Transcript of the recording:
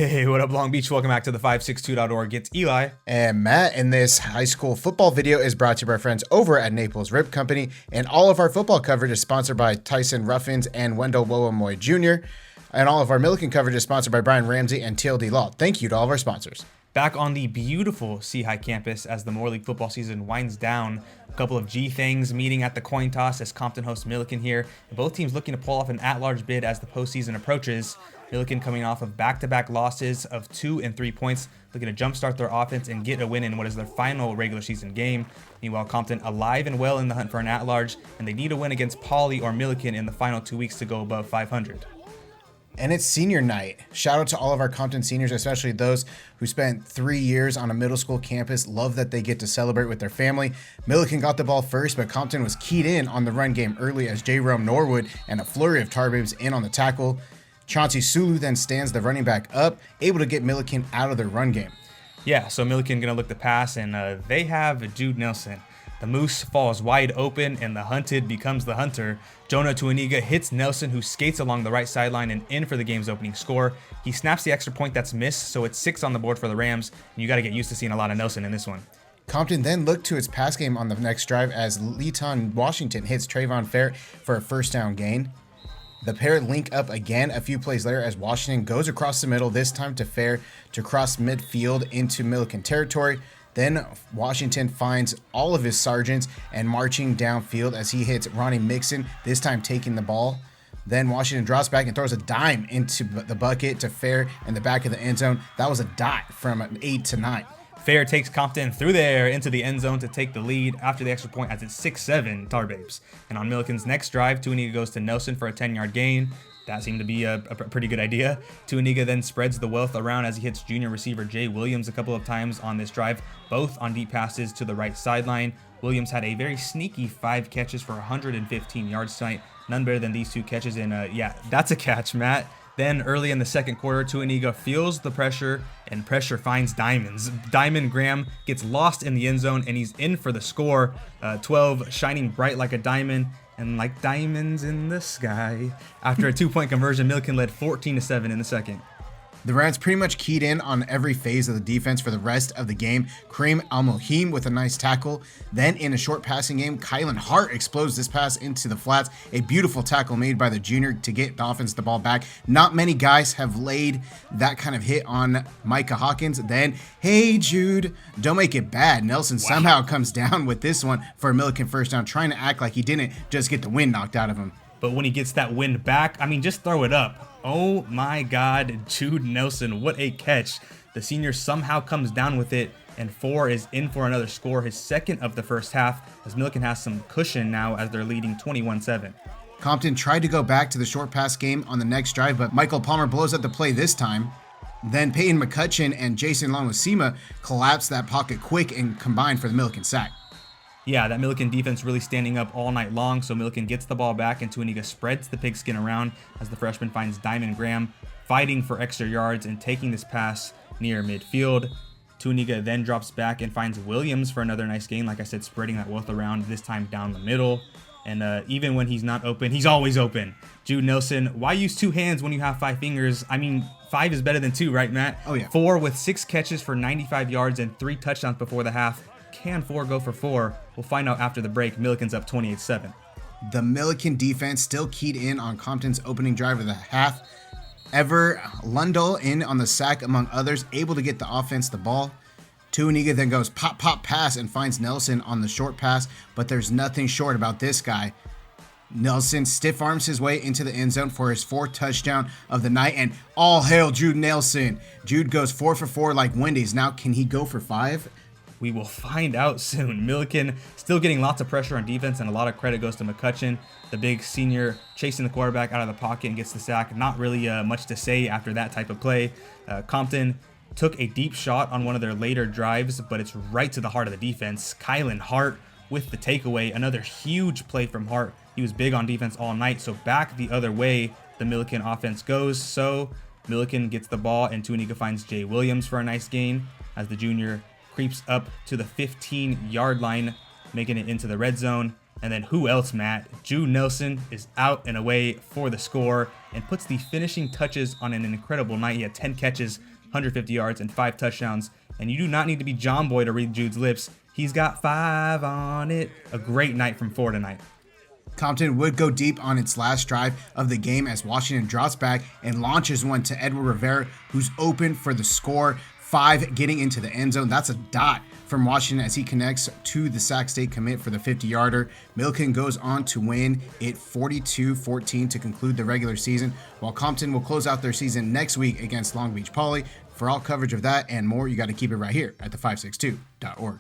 Hey, what up, Long Beach? Welcome back to the 562.org. It's Eli. And Matt, and this high school football video is brought to you by our friends over at Naples Rib Company. And all of our football coverage is sponsored by Tyson Ruffins and Wendell Wowamoy Jr. And all of our Millikan coverage is sponsored by Brian Ramsey and TLD Law. Thank you to all of our sponsors. Back on the beautiful C-High campus as the Moore League football season winds down. A couple of G-Things meeting at the coin toss as Compton hosts Millikan here. And both teams looking to pull off an at-large bid as the postseason approaches. Millikan coming off of back-to-back losses of 2 and 3 points, looking to jumpstart their offense and get a win in what is their final regular season game. Meanwhile, Compton alive and well in the hunt for an at-large, and they need a win against Poly or Millikan in the final 2 weeks to go above 500. And it's senior night. Shout out to all of our Compton seniors, especially those who spent 3 years on a middle school campus. Love that they get to celebrate with their family. Millikan got the ball first, but Compton was keyed in on the run game early as J-Rome Norwood and a flurry of Tarbibs in on the tackle. Chauncey Sulu then stands the running back up, able to get Millikan out of their run game. Yeah, so Millikan gonna look to pass, and they have Jude Nelson. The Moose falls wide open, and the hunted becomes the hunter. Jonah Tuaniga hits Nelson, who skates along the right sideline and in for the game's opening score. He snaps the extra point that's missed, so it's 6 on the board for the Rams, and you got to get used to seeing a lot of Nelson in this one. Compton then looked to its pass game on the next drive as Leighton Washington hits Trayvon Fair for a first down gain. The pair link up again a few plays later as Washington goes across the middle, this time to Fair to cross midfield into Millikan territory. Then Washington finds all of his sergeants and marching downfield as he hits Ronnie Mixon, this time taking the ball. Then Washington drops back and throws a dime into the bucket to Fair in the back of the end zone. That was a dot from an 8 to 9. Fair takes Compton through there into the end zone to take the lead after the extra point as it's 6-7 Tarbabes. And on Millikan's next drive, Tuaniga goes to Nelson for a 10-yard gain. That seemed to be a pretty good idea. Tuaniga then spreads the wealth around as he hits junior receiver Jay Williams a couple of times on this drive, both on deep passes to the right sideline. Williams had a very sneaky 5 catches for 115 yards tonight. None better than these 2 catches, and yeah, that's a catch, Matt. Then early in the second quarter, Tuaniga feels the pressure, and pressure finds Diamonds. Diamond Graham gets lost in the end zone, and he's in for the score. 12, shining bright like a diamond, and like diamonds in the sky. After a 2-point conversion, Millikan led 14-7 in the second. The Rams pretty much keyed in on every phase of the defense for the rest of the game. Kareem Al-Mohim with a nice tackle. Then in a short passing game, Kylan Hart explodes this pass into the flats. A beautiful tackle made by the junior to get the offense the ball back. Not many guys have laid that kind of hit on Micah Hawkins. Then, hey Jude, don't make it bad. Nelson somehow comes down with this one for a Millikan first down, trying to act like he didn't just get the wind knocked out of him. But when he gets that wind back, I mean, just throw it up. Oh my God, Jude Nelson, what a catch. The senior somehow comes down with it, and 4 is in for another score, his second of the first half, as Millikan has some cushion now as they're leading 21-7. Compton tried to go back to the short pass game on the next drive, but Michael Palmer blows up the play this time. Then Peyton McCutcheon and Jason Longwasima collapse that pocket quick and combine for the Millikan sack. Yeah, that Millikan defense really standing up all night long, so Millikan gets the ball back and Tuaniga spreads the pigskin around as the freshman finds Diamond Graham fighting for extra yards and taking this pass near midfield. Tuaniga then drops back and finds Williams for another nice gain, like I said, spreading that wealth around, this time down the middle. And even when he's not open, he's always open. Jude Nelson, why use 2 hands when you have 5 fingers? I mean, 5 is better than 2, right, Matt? Oh, yeah. 4 with 6 catches for 95 yards and 3 touchdowns before the half. Can 4 go for 4? We'll find out after the break. Millikan's up 28-7. The Millikan defense still keyed in on Compton's opening drive of the half. Ever Lundell in on the sack among others, able to get the offense the ball. Tuaniga then goes pop, pop, pass and finds Nelson on the short pass, but there's nothing short about this guy. Nelson stiff arms his way into the end zone for his 4th touchdown of the night, and all hail Jude Nelson. Jude goes 4 for 4 like Wendy's. Now, can he go for 5? We will find out soon. Millikan still getting lots of pressure on defense, and a lot of credit goes to McCutcheon, the big senior, chasing the quarterback out of the pocket and gets the sack. Not really much to say after that type of play. Compton took a deep shot on one of their later drives, but it's right to the heart of the defense. Kylan Hart with the takeaway. Another huge play from Hart. He was big on defense all night, so back the other way the Millikan offense goes. So Millikan gets the ball, and Tuaniga finds Jay Williams for a nice gain as the junior creeps up to the 15-yard line, making it into the red zone. And then who else, Matt? Jude Nelson is out and away for the score and puts the finishing touches on an incredible night. He had 10 catches, 150 yards, and 5 touchdowns. And you do not need to be John Boy to read Jude's lips. He's got 5 on it. A great night from 4 tonight. Compton would go deep on its last drive of the game as Washington drops back and launches one to Edward Rivera, who's open for the score. 5 getting into the end zone. That's a dot from Washington as he connects to the Sac State commit for the 50-yarder. Millikan goes on to win it 42-14 to conclude the regular season, while Compton will close out their season next week against Long Beach Poly. For all coverage of that and more, you got to keep it right here at the562.org.